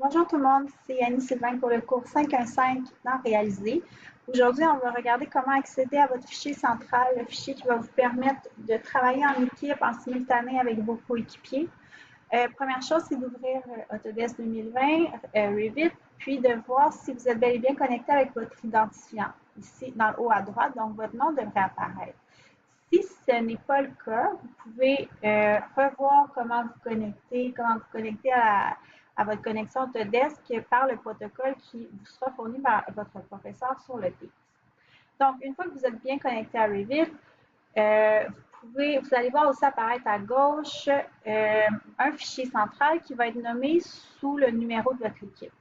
Bonjour tout le monde, c'est Annie Sylvain pour le cours 515 dans Réaliser. Aujourd'hui, on va regarder comment accéder à votre fichier central, le fichier qui va vous permettre de travailler en équipe en simultané avec vos coéquipiers. Première chose, c'est d'ouvrir Autodesk 2020, Revit, puis de voir si vous êtes bel et bien connecté avec votre identifiant. Ici, dans le haut à droite, donc votre nom devrait apparaître. Si ce n'est pas le cas, vous pouvez revoir comment vous connecter à votre connexion Autodesk par le protocole qui vous sera fourni par votre professeur sur le Teams. Donc, une fois que vous êtes bien connecté à Revit, vous allez voir aussi apparaître à gauche un fichier central qui va être nommé sous le numéro de votre équipe.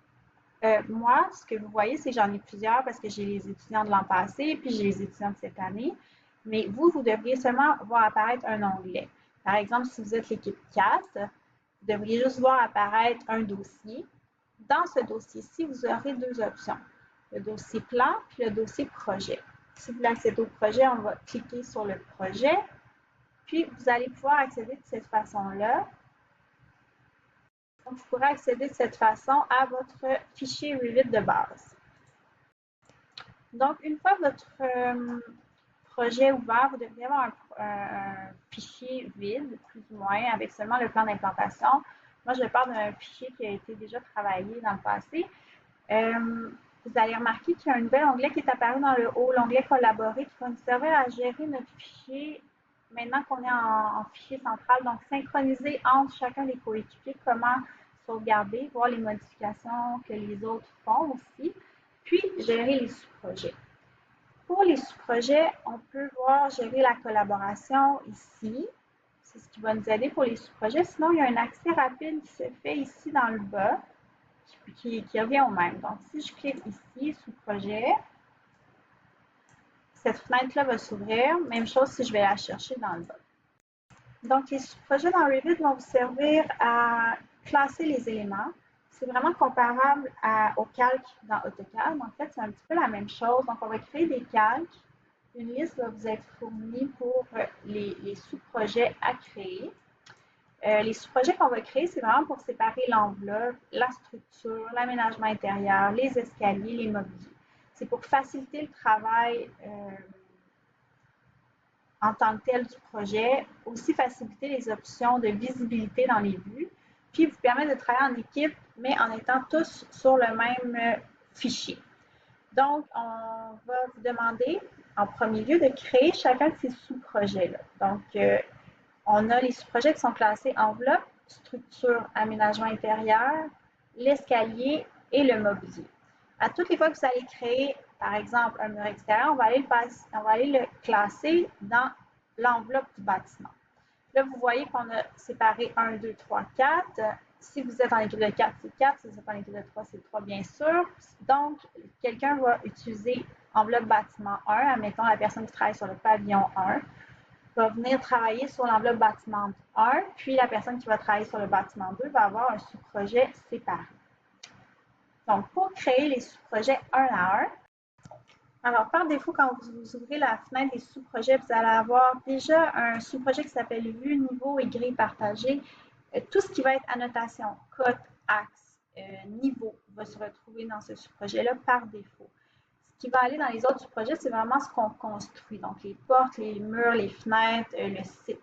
Moi, ce que vous voyez, c'est que j'en ai plusieurs parce que j'ai les étudiants de l'an passé puis j'ai les étudiants de cette année. Mais vous devriez seulement voir apparaître un onglet. Par exemple, si vous êtes l'équipe 4, vous devriez juste voir apparaître un dossier. Dans ce dossier-ci, vous aurez deux options, le dossier plan puis le dossier projet. Si vous voulez accéder au projet, on va cliquer sur le projet, puis vous allez pouvoir accéder de cette façon-là. Donc, vous pourrez accéder de cette façon à votre fichier Revit de base. Donc, une fois votre projet ouvert, vous devriez avoir un fichier vide, plus ou moins, avec seulement le plan d'implantation. Moi, je parle d'un fichier qui a été déjà travaillé dans le passé. Vous allez remarquer qu'il y a un nouvel onglet qui est apparu dans le haut, l'onglet Collaborer, qui va nous servir à gérer notre fichier maintenant qu'on est en fichier central. Donc, synchroniser entre chacun des coéquipiers comment sauvegarder, voir les modifications que les autres font aussi, puis gérer les sous-projets. Pour les sous-projets, on peut voir gérer la collaboration ici. C'est ce qui va nous aider pour les sous-projets. Sinon, il y a un accès rapide qui se fait ici dans le bas, qui revient au même. Donc, si je clique ici, sous-projet, cette fenêtre-là va s'ouvrir. Même chose si je vais la chercher dans le bas. Donc, les sous-projets dans Revit vont vous servir à classer les éléments. C'est vraiment comparable au calque dans AutoCAD. En fait, c'est un petit peu la même chose. Donc, on va créer des calques. Une liste va vous être fournie pour les sous-projets à créer. Les sous-projets qu'on va créer, c'est vraiment pour séparer l'enveloppe, la structure, l'aménagement intérieur, les escaliers, les mobiliers. C'est pour faciliter le travail en tant que tel du projet, aussi faciliter les options de visibilité dans les vues, puis vous permettre de travailler en équipe, mais en étant tous sur le même fichier. Donc, on va vous demander en premier lieu de créer chacun de ces sous-projets-là. Donc, on a les sous-projets qui sont classés enveloppe, structure, aménagement intérieur, l'escalier et le mobilier. À toutes les fois que vous allez créer, par exemple, un mur extérieur, on va aller le classer dans l'enveloppe du bâtiment. Là, vous voyez qu'on a séparé 1, 2, 3, 4. Si vous êtes en équipe de 4, c'est 4. Si vous êtes en équipe de 3, c'est 3, bien sûr. Donc, quelqu'un va utiliser enveloppe bâtiment 1. Admettons, la personne qui travaille sur le pavillon 1 va venir travailler sur l'enveloppe bâtiment 1, puis la personne qui va travailler sur le bâtiment 2 va avoir un sous-projet séparé. Donc, pour créer les sous-projets un à un, alors par défaut, quand vous ouvrez la fenêtre des sous-projets, vous allez avoir déjà un sous-projet qui s'appelle Vue, niveau et grille partagée. Tout ce qui va être annotation, cote, axe, niveau va se retrouver dans ce sous-projet-là par défaut. Ce qui va aller dans les autres sous-projets, c'est vraiment ce qu'on construit. Donc, les portes, les murs, les fenêtres, le site.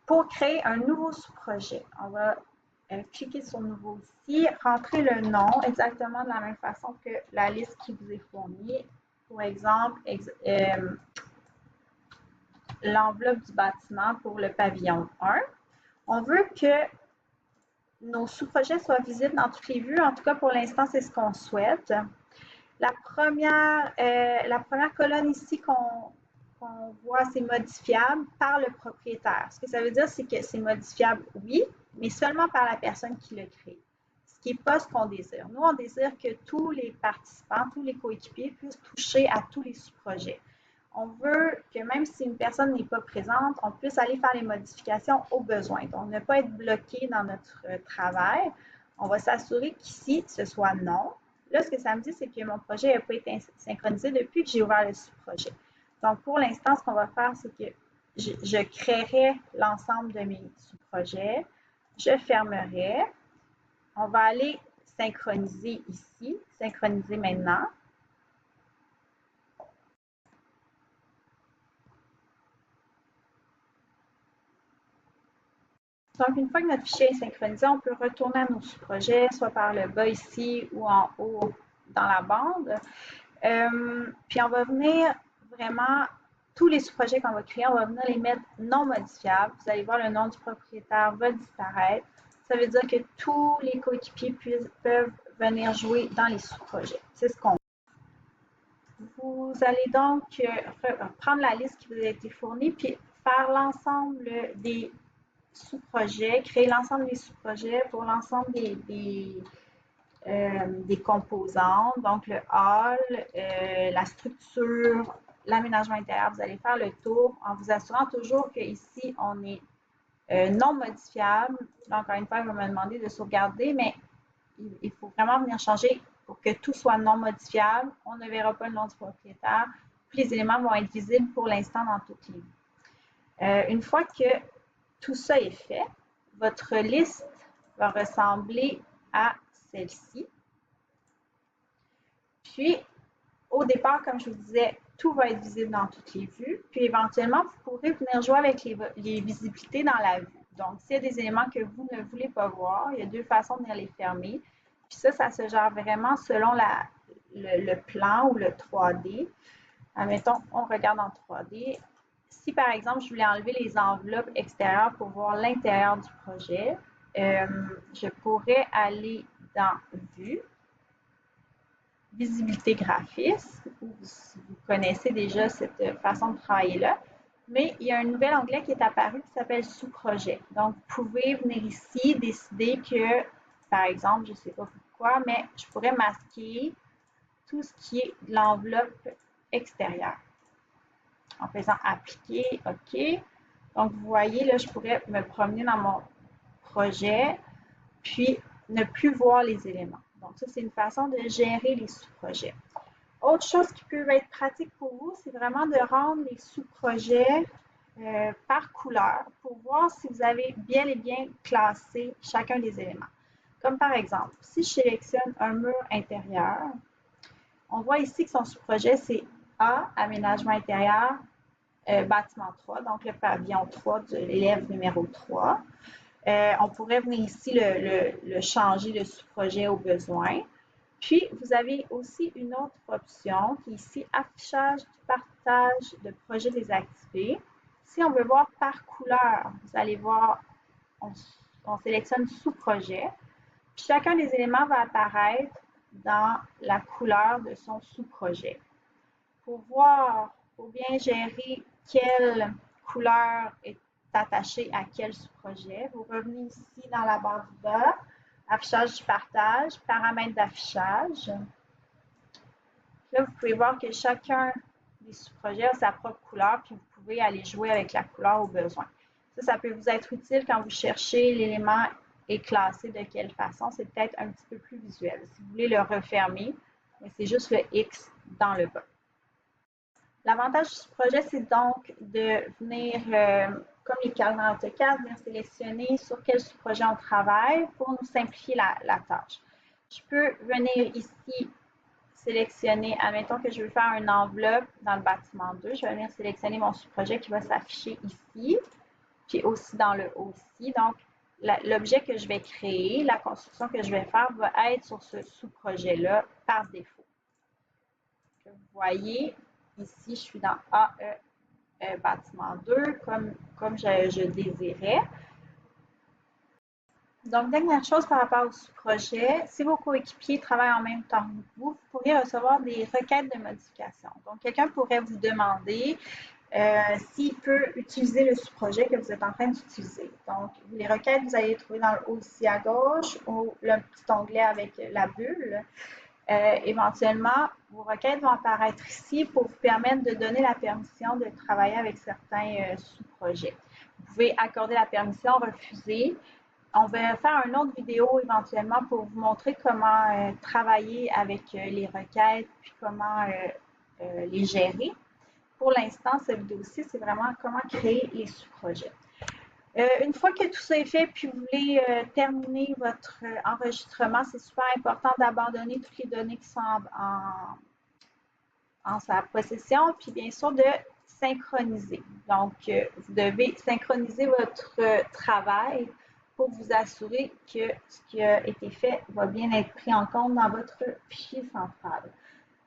Pour créer un nouveau sous-projet, on va cliquer sur Nouveau ici, rentrer le nom exactement de la même façon que la liste qui vous est fournie. Pour exemple, l'enveloppe du bâtiment pour le pavillon 1. On veut que nos sous-projets soient visibles dans toutes les vues. En tout cas, pour l'instant, c'est ce qu'on souhaite. La première colonne ici qu'on voit, c'est modifiable par le propriétaire. Ce que ça veut dire, c'est que c'est modifiable, oui, mais seulement par la personne qui le crée. Ce qui n'est pas ce qu'on désire. Nous, on désire que tous les participants, tous les coéquipiers puissent toucher à tous les sous-projets. On veut que même si une personne n'est pas présente, on puisse aller faire les modifications au besoin. Donc, ne pas être bloqué dans notre travail. On va s'assurer qu'ici, ce soit non. Là, ce que ça me dit, c'est que mon projet n'a pas été synchronisé depuis que j'ai ouvert le sous-projet. Donc, pour l'instant, ce qu'on va faire, c'est que je créerai l'ensemble de mes sous-projets. Je fermerai. On va aller synchroniser ici, synchroniser maintenant. Donc, une fois que notre fichier est synchronisé, on peut retourner à nos sous-projets, soit par le bas ici ou en haut dans la bande. Puis, on va venir vraiment, tous les sous-projets qu'on va créer, on va venir les mettre non modifiables. Vous allez voir, le nom du propriétaire va disparaître. Ça veut dire que tous les coéquipiers peuvent venir jouer dans les sous-projets. C'est ce qu'on fait. Vous allez donc prendre la liste qui vous a été fournie, puis faire l'ensemble des sous-projets, créer l'ensemble des sous-projets pour l'ensemble des composantes, donc le hall, la structure, l'aménagement intérieur. Vous allez faire le tour en vous assurant toujours qu'ici, on est non modifiable. Là, encore une fois, il va me demander de sauvegarder, mais il faut vraiment venir changer pour que tout soit non modifiable. On ne verra pas le nom du propriétaire. Puis les éléments vont être visibles pour l'instant dans toutes les vues. Une fois que tout ça est fait, votre liste va ressembler à celle-ci. Puis, au départ, comme je vous disais, tout va être visible dans toutes les vues. Puis, éventuellement, vous pourrez venir jouer avec les visibilités dans la vue. Donc, s'il y a des éléments que vous ne voulez pas voir, il y a deux façons de venir les fermer. Puis ça se gère vraiment selon le plan ou le 3D. Admettons, on regarde en 3D. Si, par exemple, je voulais enlever les enveloppes extérieures pour voir l'intérieur du projet, je pourrais aller dans Vue, Visibilité graphisme, vous connaissez déjà cette façon de travailler là, mais il y a un nouvel onglet qui est apparu qui s'appelle Sous-projet. Donc, vous pouvez venir ici décider que, par exemple, je ne sais pas pourquoi, mais je pourrais masquer tout ce qui est de l'enveloppe extérieure. En faisant appliquer, OK. Donc, vous voyez, là, je pourrais me promener dans mon projet, puis ne plus voir les éléments. Donc, ça, c'est une façon de gérer les sous-projets. Autre chose qui peut être pratique pour vous, c'est vraiment de rendre les sous-projets par couleur pour voir si vous avez bien et bien classé chacun des éléments. Comme par exemple, si je sélectionne un mur intérieur, on voit ici que son sous-projet, c'est A, aménagement intérieur, bâtiment 3, donc le pavillon 3 de l'élève numéro 3. On pourrait venir ici le changer de sous-projet au besoin. Puis, vous avez aussi une autre option qui est ici, affichage du partage de projet désactivé. Si on veut voir par couleur, vous allez voir, on sélectionne sous-projet. Puis, chacun des éléments va apparaître dans la couleur de son sous-projet. Pour voir, pour bien gérer quelle couleur est attachée à quel sous-projet, vous revenez ici dans la barre du bas, affichage du partage, paramètres d'affichage. Là, vous pouvez voir que chacun des sous-projets a sa propre couleur, puis vous pouvez aller jouer avec la couleur au besoin. Ça peut vous être utile quand vous cherchez l'élément est classé de quelle façon. C'est peut-être un petit peu plus visuel. Si vous voulez le refermer, c'est juste le X dans le bas. L'avantage du projet, c'est donc de venir, comme les calendriers AutoCAD, venir sélectionner sur quel sous-projet on travaille pour nous simplifier la tâche. Je peux venir ici sélectionner, admettons que je veux faire une enveloppe dans le bâtiment 2, je vais venir sélectionner mon sous-projet qui va s'afficher ici, puis aussi dans le haut ici. Donc, l'objet que je vais créer, la construction que je vais faire va être sur ce sous-projet-là par défaut. Vous voyez, ici, je suis dans AE bâtiment 2 comme je désirais. Donc, dernière chose par rapport au sous-projet, si vos coéquipiers travaillent en même temps que vous pourriez recevoir des requêtes de modification. Donc, quelqu'un pourrait vous demander s'il peut utiliser le sous-projet que vous êtes en train d'utiliser. Donc, les requêtes, vous allez les trouver dans le haut ici à gauche ou le petit onglet avec la bulle. Éventuellement, vos requêtes vont apparaître ici pour vous permettre de donner la permission de travailler avec certains sous-projets. Vous pouvez accorder la permission, refuser. On va faire une autre vidéo éventuellement pour vous montrer comment travailler avec les requêtes puis comment les gérer. Pour l'instant, cette vidéo-ci, c'est vraiment comment créer les sous-projets. Une fois que tout ça est fait, puis vous voulez terminer votre enregistrement, c'est super important d'abandonner toutes les données qui sont en sa possession, puis bien sûr de synchroniser. Donc, vous devez synchroniser votre travail pour vous assurer que ce qui a été fait va bien être pris en compte dans votre fichier central.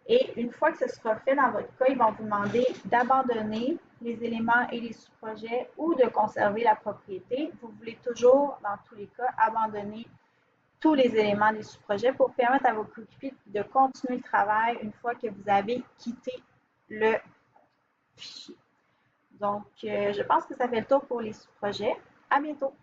Et une fois que ce sera fait dans votre cas, ils vont vous demander d'abandonner les éléments et les sous-projets ou de conserver la propriété. Vous voulez toujours, dans tous les cas, abandonner tous les éléments des sous-projets pour permettre à vos coéquipiers de continuer le travail une fois que vous avez quitté le fichier. Donc, je pense que ça fait le tour pour les sous-projets. À bientôt!